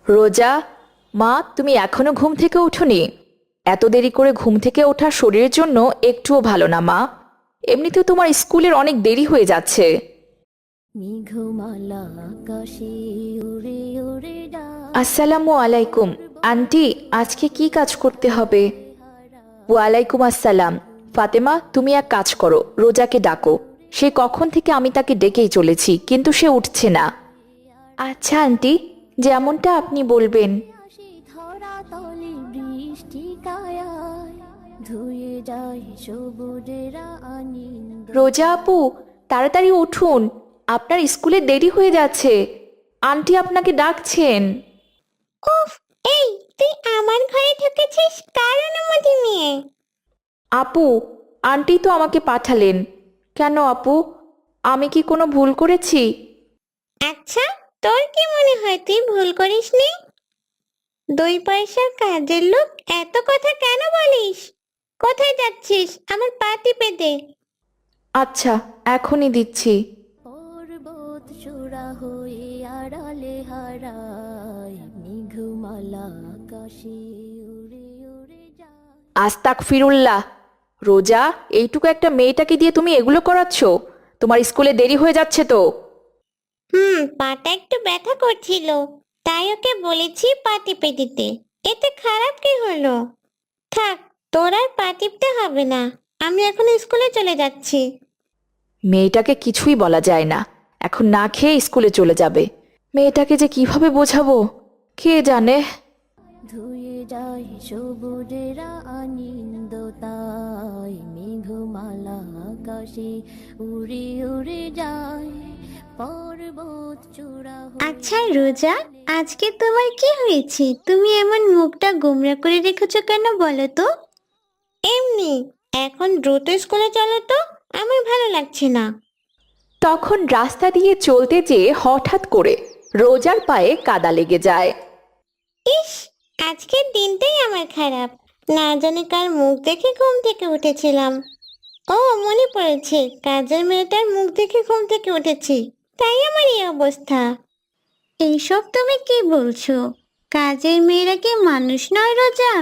রোজা, মা তুমি এখনো ঘুম থেকে ওঠোনি? এত দেরি করে ঘুম থেকে ওঠা শরীরের জন্য একটুও ভালো না মা। এমনিতেও তোমার স্কুলের অনেক দেরি হয়ে যাচ্ছে। মেঘমালা আকাশে উড়ে উড়ে যায়, আসসালামু আলাইকুম। আন্টি, আজকে কি কাজ করতে হবে? ওয়ালাইকুম আসসালাম। ফাতেমা, তুমি এক কাজ করো, রোজাকে ডাকো। সে কখন থেকে আমি তাকে ডেকেই চলেছি, কিন্তু সে উঠছে না। আচ্ছা আন্টি, যেমনটা আপনি বলবেন। আসি ধরা তলে বৃষ্টি কায়ায়, ধুয়ে যায় সবুজেরা আনন্দ। রোজা আপু, তাড়াতাড়ি উঠুন, আপনার স্কুলে দেরি হয়ে যাচ্ছে। আন্টি আপনাকে ডাকছেন। উফ, এই তুই আমার ঘরে ঢুকেছিস কার অনুমতি নিয়ে? আপু, আন্টি তো আমাকে পাঠালেন। কেন আপু, আমি কি কোনো ভুল করেছি? আচ্ছা, তোর কি মনে হয় তুই ভুল করিসনি? 2 পয়সার কাজের লোক, এত কথা কেন বলিস? কোথায় যাচ্ছিস? আমার পা টিপে দে। আচ্ছা, এখনই দিচ্ছি। পর্বত চূড়া হয়ে আড়ালে হারায়, মেঘমালা আকাশে উড়ে উড়ে যায়। আস্তাক ফিরুল্লাহ। রোজা, এইটুকু একটা মেয়েটাকে দিয়ে তুমি এগুলো করাচ্ছ? তোমার স্কুলে দেরি হয়ে যাচ্ছে তো। পাটা একটু ব্যথা করছিল, তাই ওকে বলেছি পা টিপে দিতে। এতে খারাপ কি হলো? থাক, তোর আর পা টিপতে হবে না। আমি এখন স্কুলে চলে যাচ্ছি। মেয়েটাকে কিছুই বলা যায় না, এখন না খেয়ে স্কুলে চলে যাবে। মেয়েটাকে যে কিভাবে বোঝাবো, কে জানে। ধুয়ে যায় সবুজেরা আনন্দ, তাই মেঘমালা আকাশে উড়ে উড়ে যায়, পর্বত চূড়া। আচ্ছা রোজা, আজকে তোমার কি হয়েছে? তুমি এমন মুখটা গোমড়া করে রেখেছো কেন বলো তো? এমনি। এখন দ্রুত স্কুলে চলো তো, আমার ভালো লাগছে না। তখন রাস্তা দিয়ে চলতে যেয়ে হঠাৎ করে রোজার পায়ে কাদা লেগে যায়। ইস, আজকের দিনটাই আমার খারাপ। না জানি কার মুখ দেখে ঘুম থেকে উঠেছিলাম। ও, মনে পড়েছে, কাজের মেয়েটার মুখ দেখে ঘুম থেকে উঠেছি, তাই আমার এই অবস্থা। এইসব তুমি কি বলছো? কাজের মেয়েরা কি মানুষ নয় রোজা?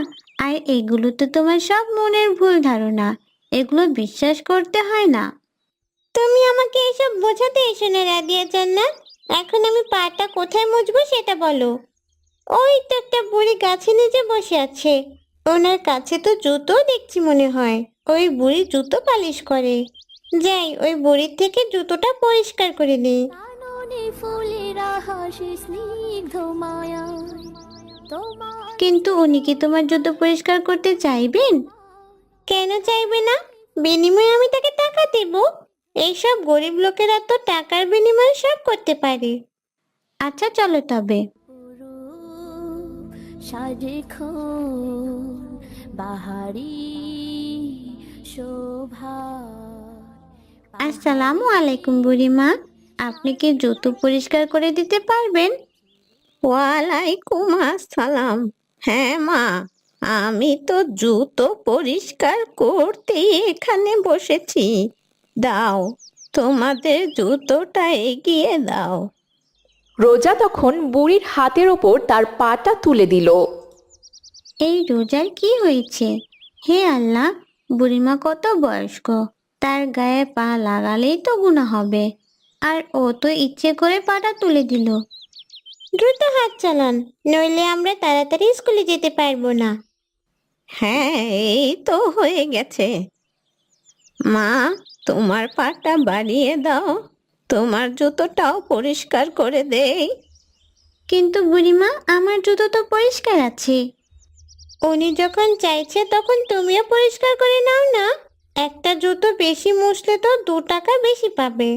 আর এগুলো তো তোমার সব মনের ভুল ধারণা, এগুলো বিশ্বাস করতে হয় না। তুমি আমাকে এসব বোঝাতে এসো না রাদিয়া জান্নাত। এখন আমি পাটা কোথায় মুছবো সেটা বলো। ওই তো একটা বুড়ি গাছের নিচে বসে আছে, ওনার কাছে তো জুতো দেখছি মনে হয়। ওই বুড়ি জুতো পালিশ করে। যাই, ওই বুড়ির থেকে জুতোটা পরিষ্কার করে নিই। কিন্তু উনি কি তোমার জুতো পরিষ্কার করতে চাইবেন? কেন চাইবে না? বিনিময়ে আমি তাকে টাকা দেব। এইসব গরিব লোকেরা তো টাকার বিনিময়ে সব করতে পারে। আচ্ছা চলো তবে। বাহারি শোভা। আসসালামু আলাইকুম বুড়িমা, আপনি কি জুতো পরিষ্কার করে দিতে পারবেন? ওয়ালাইকুম আসসালাম। হ্যাঁ মা, আমি তো জুতো পরিষ্কার করতেই এখানে বসেছি। দাও, তোমাদের জুতোটা এগিয়ে দাও। রোজা তখন বুড়ির হাতের ওপর তার পাটা তুলে দিল। এই রোজার কি হয়েছে? হে আল্লাহ, বুড়িমা কত বয়স্ক, তার গায়ে পা লাগালেই তো গুনাহ হবে, আর ও তো ইচ্ছে করে পাটা তুলে দিল। দ্রুত হাত চালান, নইলে আমরা তাড়াতাড়ি স্কুলে যেতে পারবো না। হ্যাঁ, এই তো হয়ে গেছে। মা, তোমার পাটা বাড়িয়ে দাও, তোমার জুতোটাও পরিষ্কার করে দেই। কিন্তু বুড়িমা, আমার জুতো তো পরিষ্কার আছে। উনি যখন চাইছে তখন তুমিও পরিষ্কার করে নাও না। একটা জুতো বেশি মুছলে তো 2 টাকা বেশি পাবে।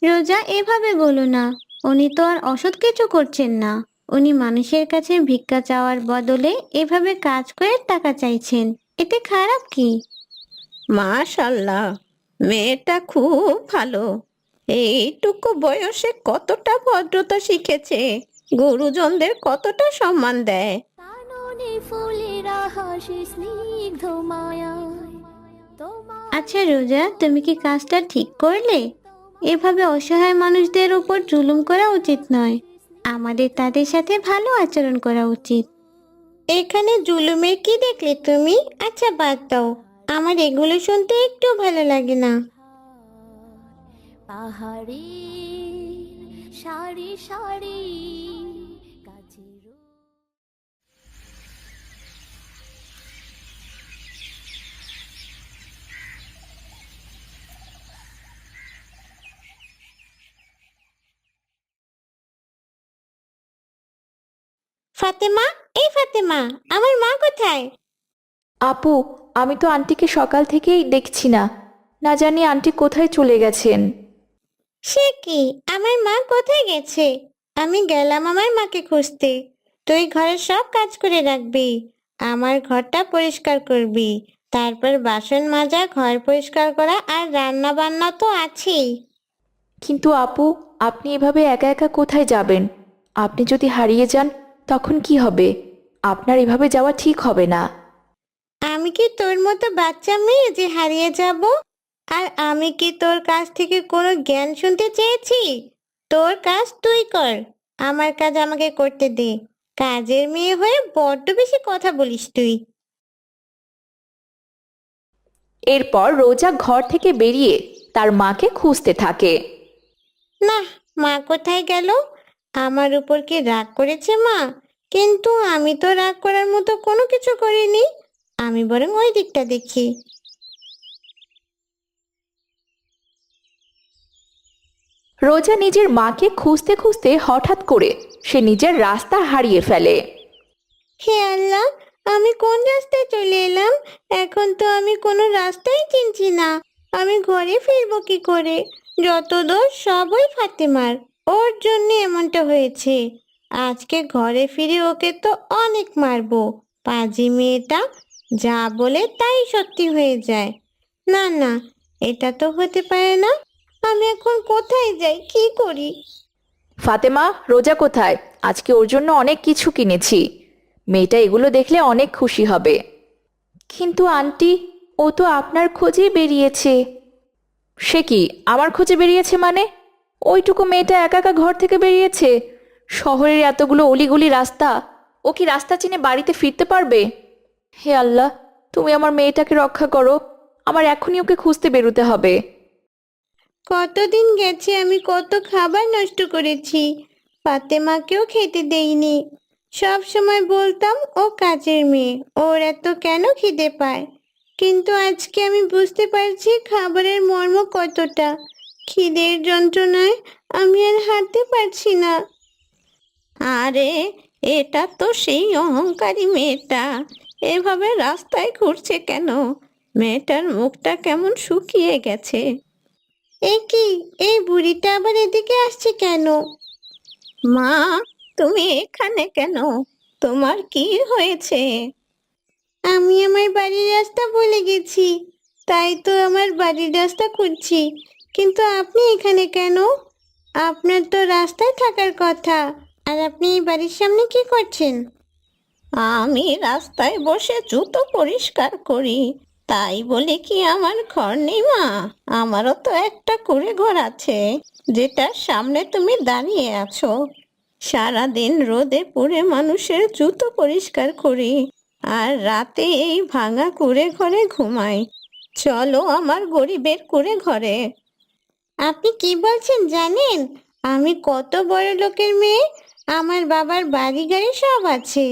রোজা, এভাবে বলো না। উনি তো আর অসৎ কিছু করছেন না। উনি মানুষের কাছে ভিক্ষা চাওয়ার বদলে এভাবে কাজ করে টাকা চাইছেন, এতে খারাপ কি? মাশাল্লাহ, মেয়েটা খুব ভালো। এইটুকু বয়সে কতটা ভদ্রতা শিখেছে, গুরুজনদের কতটা সম্মান দেয়। আচ্ছা রোজা, তুমি কি কাজটা ঠিক করলে? এভাবে অসহায় মানুষদের উপর জুলুম করা উচিত নয়। আমাদের তাদের সাথে ভালো আচরণ করা উচিত। এখানে জুলুমের কি দেখলে তুমি? আচ্ছা বাদ দাও, আমার এগুলো শুনতে একটু ভালো লাগে না। পাহাড়ি সারি সারি গাছের ফাতেমা, এই ফাতেমা, আমার মা কোথায়? আপু, আমি তো আন্টিকে সকাল থেকেই দেখছি না। না জানি আন্টি কোথায় চলে গেছেন। সে কি, আমার মা কোথায় গেছে? আমি গেলাম আমার মাকে খুঁজতে। তুই ঘরের সব কাজ করে রাখবি, আমার ঘরটা পরিষ্কার করবি, তারপর বাসন মাজা, ঘর পরিষ্কার করা আর রান্না বান্না তো আছেই। কিন্তু আপু, আপনি এভাবে একা একা কোথায় যাবেন? আপনি যদি হারিয়ে যান তখন কি হবে? আপনার এভাবে যাওয়া ঠিক হবে না। আমি কি তোর মতো বাচ্চা মেয়ে যে হারিয়ে যাব? আর আমি কি তোর কাছ থেকে কোনো জ্ঞান শুনতে চেয়েছি? তোর কাজ তুই কর, আমার কাজ আমাকে করতে দে। কাজের মেয়ে হয়ে বড্ড বেশি কথা বলিস তুই। এরপর রোজা ঘর থেকে বেরিয়ে তার মাকে খুঁজতে থাকে। না, মা কোথায় গেল? আমার উপর কি রাগ করেছে মা? কিন্তু আমি তো রাগ করার মতো কোনো কিছু করিনি। আমি বরং ওই দিকটা দেখি। রোজা নিজের মাকে খুঁজতে খুঁজতে হঠাৎ করে সে নিজের রাস্তা হারিয়ে ফেলে। হে আল্লাহ, আমি কোন রাস্তায় চলে এলাম? এখন তো আমি কোনো রাস্তাই চিনছি না। আমি ঘরে ফিরবো কি করে? যত দোষ সব ওই ফাতেমার, ওর জন্য এমনটা হয়েছে। আজকে ঘরে ফিরে ওকে তো অনেক মারবো। পাজি মেয়েটা যা বলে তাই সত্যি হয়ে যায়। না না, এটা তো হতে পারে না। আমি এখন কোথায় যাই, কি করি? ফাতেমা, রোজা কোথায়? আজকে ওর জন্য অনেক কিছু কিনেছি। মেয়েটা এগুলো দেখলে অনেক খুশি হবে। কিন্তু আন্টি, ও তো আপনার খোঁজেই বেরিয়েছে। সে কি, আমার খোঁজে বেরিয়েছে মানে? ওইটুকু মেয়েটা একা একা ঘর থেকে বেরিয়েছে? শহরের এতগুলো অলিগলি রাস্তা, ও কি রাস্তা চিনে বাড়িতে ফিরতে পারবে? হে আল্লাহ, তুমি আমার মেয়েটাকে রক্ষা করো। আমার এখনই ওকে খুঁজতে বেরোতে হবে। কতদিন গেছে, আমি কত খাবার নষ্ট করেছি, ফাতেমাকেও খেতে দেইনি। সব সময় বলতাম ও কাজের মেয়ে, ওর এত কেন খিদে পায়। কিন্তু আজকে আমি বুঝতে পারছি খাবারের মর্ম কতটা। খিদের যন্ত্রণায় আমি আর হাঁটতে পারছি না। আরে, এটা তো সেই অহংকারী মেয়েটা। এভাবে রাস্তায় ঘুরছে কেন? মেয়েটার মুখটা কেমন শুকিয়ে গেছে। এ কি, এই বুড়িটা আবার এদিকে আসছে কেন? মা, তুমি এখানে কেন? তোমার কি হয়েছে? আমি আমার বাড়ির রাস্তা ভুলে গেছি, তাই তো আমার বাড়ির রাস্তা খুঁজছি। কিন্তু আপনি এখানে কেন? আপনার তো রাস্তায় থাকার কথা। আর আপনি এই বাড়ির সামনে কি করছেন? আমি রাস্তায় বসে জুতো পরিষ্কার করি। তাই বলে কি আমার ঘর নেই মা? আমারও তো একটা কুঁড়ে ঘর আছে, যেটার সামনে তুমি দাঁড়িয়ে আছো। সারাদিন রোদে পুড়ে মানুষের জুতো পরিষ্কার করি, আর রাতে এই ভাঙা কুঁড়ে ঘরে ঘুমাই। চলো আমার গরিবের কুঁড়ে ঘরে। আপনি কি বলছেন জানেন? আমি কত বড় লোকের মেয়ে, আমার বাবার বাড়ি গাড়ি সব আছে।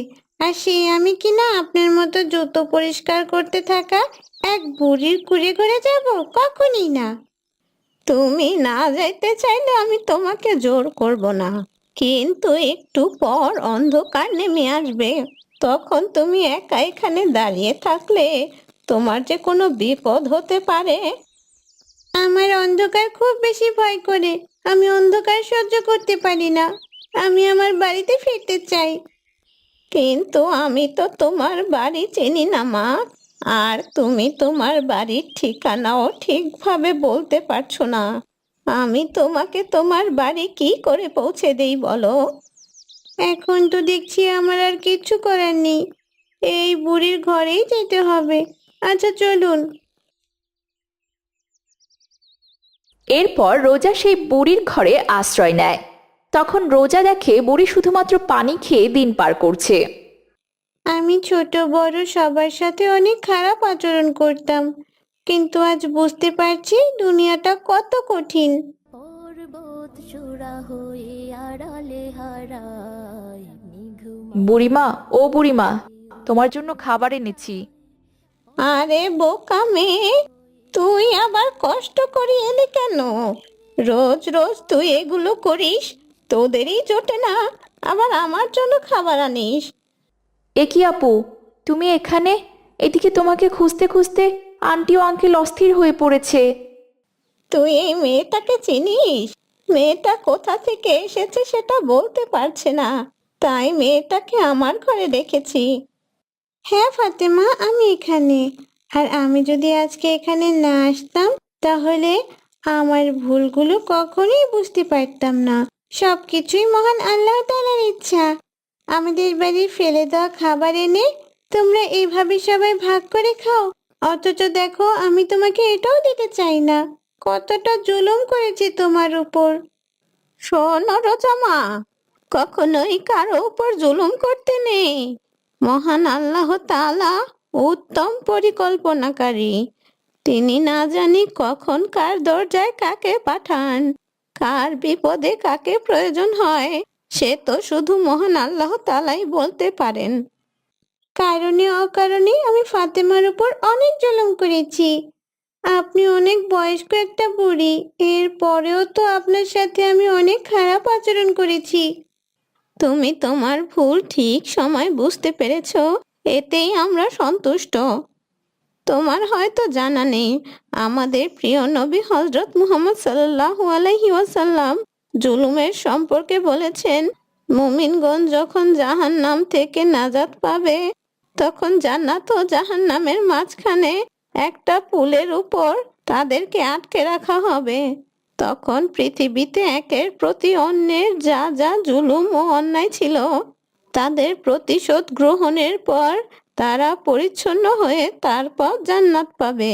আর আমি কিনা আপনার মতো জুতো পরিষ্কার করতে থাকা এক বুড়ির কুড়ে ঘরে যাব? কখনই না। তুমি না যাইতে চাইলে আমি তোমাকে জোর করব না, কিন্তু একটু পর অন্ধকার নেমে আসবে। তখন তুমি একা এখানে দাঁড়িয়ে থাকলে তোমার যে কোনো বিপদ হতে পারে। আমার অন্ধকার খুব বেশি ভয় করে, আমি অন্ধকার সহ্য করতে পারি না। আমি আমার বাড়িতে ফিরতে চাই। কিন্তু আমি তো তোমার বাড়ি চিনি না মা, আর তুমি তোমার বাড়ির ঠিকানাও ঠিকভাবে বলতে পারছো না। আমি তোমাকে তোমার বাড়ি কি করে পৌঁছে দেই বলো? এখন তো দেখছি আমার আর কিচ্ছু করার নেই, এই বুড়ির ঘরেই যেতে হবে। আচ্ছা চলুন। এরপর রোজা সেই বুড়ির ঘরে আশ্রয় নেয়। তখন রোজা দেখে বুড়ি শুধুমাত্র পানি খেয়ে দিন পার করছে। আমি ছোট বড় সবার সাথে অনেক খারাপ আচরণ করতাম, কিন্তু আজ বুঝতে পারছি দুনিয়াটা কত কঠিন। পর্বত চূড়া হয়ে আড়ালে হারায় নিঘুম বুড়িমা, ও বুড়িমা, তোমার জন্য খাবার এনেছি। আরে বোকা মেয়ে, তুই আবার কষ্ট করে এলি কেন? রোজ রোজ তুই এগুলো করিস, তোদেরই জোটে না, আবার আমার জন্য খাবার আনিস। এ কি আপু, তুমি এখানে? এদিকে তোমাকে খুঁজতে খুঁজতে আন্টি ও আঙ্কেল অস্থির হয়ে পড়েছে। তুই এই মেয়েটাকে চিনিস? মেয়েটা কোথা থেকে এসেছে সেটা বলতে পারছে না, তাই মেয়েটাকে আমার ঘরে রেখেছি। হ্যাঁ ফাতেমা, আমি এখানে। আর আমি যদি আজকে এখানে না আসতাম, তাহলে আমার ভুলগুলো কখনোই বুঝতে পারতাম না। সবকিছুই মহান আল্লাহ তাআলার ইচ্ছা। আমাদের বাড়ির ফেলে দেওয়া খাবার এনে তোমরা এইভাবে সবাই ভাগ করে খাও, অথচ দেখো আমি তোমাকে এটাও দিতে চাই না। কতটা জুলুম করেছি তোমার উপর। শোন রোজা মা, কখনোই কারো উপর জুলুম করতে নেই। মহান আল্লাহ তাআলা উত্তম পরিকল্পনাকারী। তিনি না জানি কখন কার দরজায় কাকে পাঠান, কার বিপদে কাকে প্রয়োজন হয়, সে তো শুধু মহান আল্লাহ তাআলাই বলতে পারেন। কারণে অকারণে আমি ফাতেমার উপর অনেক জুলুম করেছি। আপনি অনেক বয়স্ক একটা বুড়ি, এর পরেও তো আপনার সাথে আমি অনেক খারাপ আচরণ করেছি। তুমি তোমার ভুল ঠিক সময় বুঝতে পেরেছো, এতেই আমরা সন্তুষ্ট। তোমার হয়তো জানা নেই, আমাদের প্রিয় নবী হযরত মুহাম্মদ সাল্লাল্লাহু আলাইহি ওয়াসাল্লাম জুলুমের সম্পর্কে বলেছেন, মুমিনগণ যখন জাহান্নাম থেকে নাজাত পাবে, তখন জান্নাত ও জাহান্নামের মাঝখানে একটা পুলের উপর তাদেরকে আটকে রাখা হবে। তখন পৃথিবীতে একের প্রতি অন্যের যা যা জুলুম ও অন্যায় ছিল, তাদের প্রতিশোধ গ্রহণের পর তারা পরিচ্ছন্ন হয়ে তারপর জান্নাত পাবে।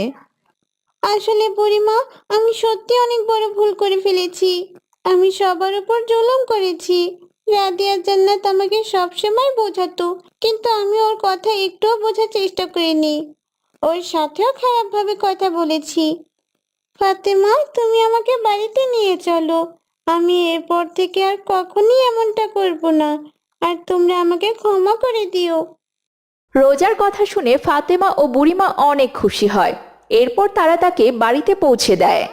আসলে বুড়িমা, আমি সত্যি অনেক বড় ভুল করে ফেলেছি। আমি সবার উপর জুলুম করেছি। রাদিয়া জান্নাত আমাকে সবসময় বোঝাতো, কিন্তু আমি ওর কথা একটুও বোঝার চেষ্টা করিনি। ওর সাথেও খারাপভাবে কথা বলেছি। ফাতেমা, তুমি আমাকে বাড়িতে নিয়ে চলো। আমি এরপর থেকে আর কখনই এমনটা করব না। আর তোমরা আমাকে ক্ষমা করে দিও। রোজার কথা শুনে ফাতেমা ও বুড়িমা অনেক খুশি হয়। এরপর তারা তাকে বাড়িতে পৌঁছে দেয়।